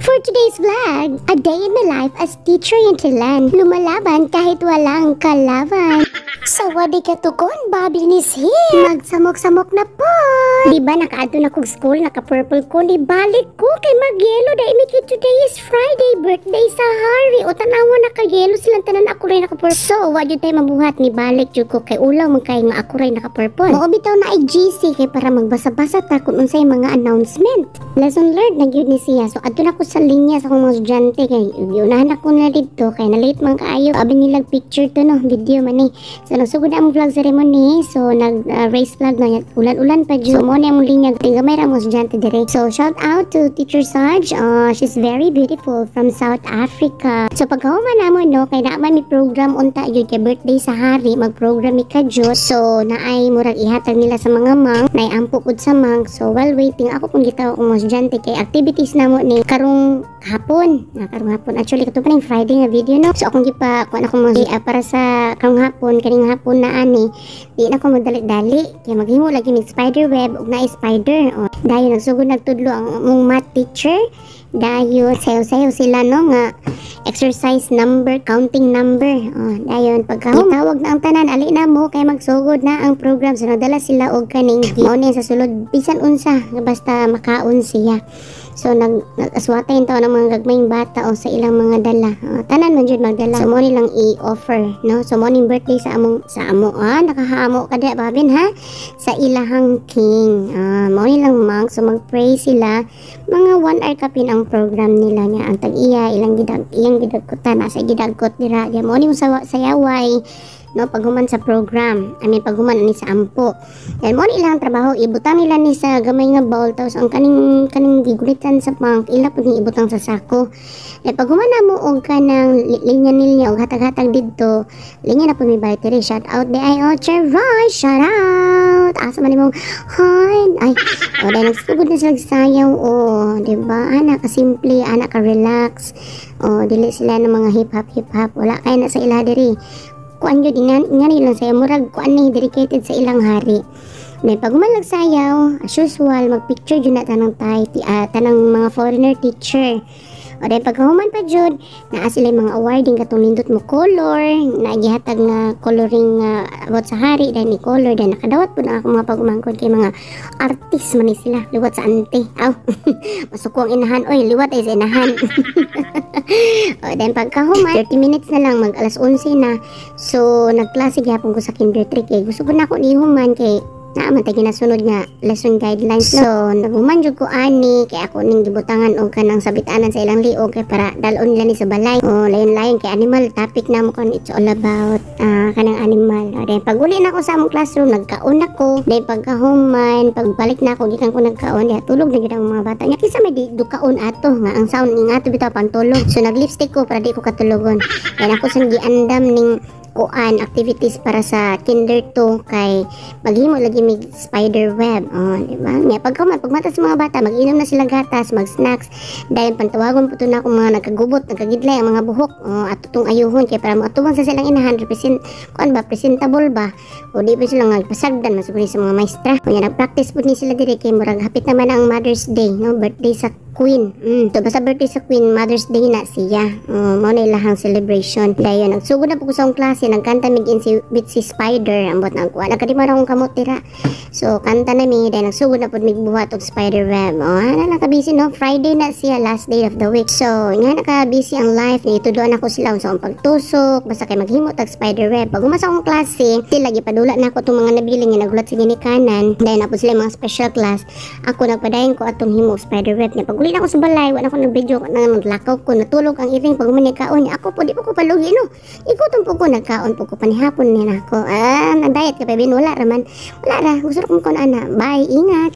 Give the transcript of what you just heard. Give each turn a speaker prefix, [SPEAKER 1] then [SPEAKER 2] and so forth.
[SPEAKER 1] For today's vlog, a day in my life as teacher in Thailand. Lumalaban kahit walang kalaban. Sawadi ka tukon, Bobby is here. Magsamok-samok na po. Diba nakaadto na kong school, naka-purple ko, di balik ko kay mag-yellow dahil Miki today is Friday, birthday sa Hari. O tanawa naka-yellow silang tanan, ako rin naka-purple. So, wad yun tayo mabuhat ni balik yun ko kay ulaw magkay nga ako rin naka-purple. Mao bitaw na ay GC kay para magbasa-basa ta kung unsay mga announcement. Lesson learned na gyud ni siya. So, adto na ko sa linya sa akong mga estudyante kay unahan ako na dito kay na-late man kaayo. Abi nilang picture to no, video man ni. So, nagsugod na ang vlog ceremony. So, nag-race vlog na ulan-ulan pa dyan. So, mo na yung linya. Tigamay ra mo estudyante direct. So, shout out to Teacher Sarge. She's very beautiful from South Africa. So, pagkahuman namon no, kay naman may program unta yun kay birthday sa Hari. Mag-program mi kadyo. So, naay murag ihatag nila sa mga mang. Naay ampo pud sa mang. So, while waiting, ako pong gitaw akong mga estudyante kay activities na mo ni karong hapon. Karong hapon. Actually, ito pa ng Friday nga video no. So, akong gipa kuan ako mo para sa karong hapon, kaning hapon na ani. Di na ko magdali-dali. Kaya maghimo lagi mig spider web ug naay spider. Dayon nagsugod nagtudlo ang mong math teacher. Dayon sayo-sayo sila no nga exercise number, counting number. Dayon pagka tawag na ang tanan, ali na mo kay magsugod na ang program. So nagdala sila og kaning mao ni sa sulod bisan unsa basta makaon siya. So nag-aswatayin taon ng mga gagmayng bata o sa ilang mga dala. Tanan man jud magdala. So mo nilang i-offer, no? So mo ning birthday sa amo nakahamo kada babin ha sa ilahang king. Mo nilang mang so mag-pray sila mga 1 hour kapin ang program nila niya ang tag-iya iyang gidagkutan sa gidagkot dira. Mo ni sayaway no paghuman sa program. Paghuman ni sa ampo. Yan mo ilang trabaho ibutang nila ni sa gamay nga bowl tapos ang kaning gigulitan sa pang ila pud ni ibutang sa sako. Paghuman na mo og kanang linya og hatag-hatag didto. Linya na pud mi battery. Shout out di ay Cheroy, shout out. Asa man imong hi. Ay, dahil nagsugod na sila sayaw di ba? Ana ka simple, ana ka relax. Dili sila ng mga hip hop. Wala kay na sa ila diri. Kuan yun, ingani lang saya murag kuan ni dedicated sa ilang hari. May pagmalag sayaw, as usual, magpicture yun na tanang tanang mga foreigner teacher. O dahil pagkahuman pa dyan, naa sila mga awarding katong nindot mo color, nagihatag nga coloring about sa hari, dahil ni color, dahil nakadawat po na ako mga pagumangkod kay mga artist man sila, liwat sa ante. Masuko ang inahan, liwat ay sa inahan. O dahil pagkahuman, 30 minutes na lang, mag alas 11 na. So, nagklase gyapon ko sa kinder 3 kay gusto ko na ako nihuman kay naaman tayo ginasunod nga lesson guidelines. So, naguman jud ko ani kay ako ning gibutangan og kanang sabitanan sa ilang liog kay para dalon nila ni sa balay. Layon-layon kay animal topic na mo kon it's all about kanang animal. Dahil pag uli na ako sa among classroom, nagkaon ako. Dahil pagkahuman, pagbalik na ako, gikan ko nagkaon, tulog na gid ang mga bata. Nya kinsa may dukaon ato nga ang sound ning ato bitaw pantulog. So nag-lipstick ko para di ko katulogon. Kaya ako sang giandam ning kuan activities para sa kinder 2 kay maghimo lagi mig spider web. Di ba? Nya pagmata sa mga bata, mag-inom na sila gatas, mag-snacks. Dahil pantawagon po to na akong mga nagkagubot, nagkagidlay ang mga buhok. At tutong ayuhon kay para maatubang sa silang inahan kuan ba presentable ba? O di ba sila nagpasagdan masuguri sa mga maestra. Nya nag-practice pud ni sila diri kay murag hapit naman ang Mother's Day, no? Birthday sa Queen. So basta birthday sa Queen, Mother's Day na siya. Mao na ilahang celebration. Dayon nagsugod na po ko sa akong klase, nagkanta mig bit si Spider, ambot nang kuha. Nagkadima ra akong kamot tira. So kanta na mi, dayon nagsugod na pud mig buhat og spider web. Naka-busy no, Friday na siya, last day of the week. So nga naka-busy ang life ni tuduan ako sila sa akong pagtusok, basta kay maghimo tag spider web. Pag umasa akong klase, sila gipadula na ako tong mga nabiling nga nagulat sa ginikanan. Dayon na po sila mga special class. Ako nagpadayon ko atong himo spider web niya. Pag uli na ako sa balay, wala ako nag-video na naglakaw ko, natulog ang iring pag umanikaon niya. Ako po, di po ko palugi, no? Ikutom po ko, nagkaon po ko, panihapon niya na ako. Nag-diet ka pa, wala raman. Wala ra, gusto ko kung ana. Bye, ingat.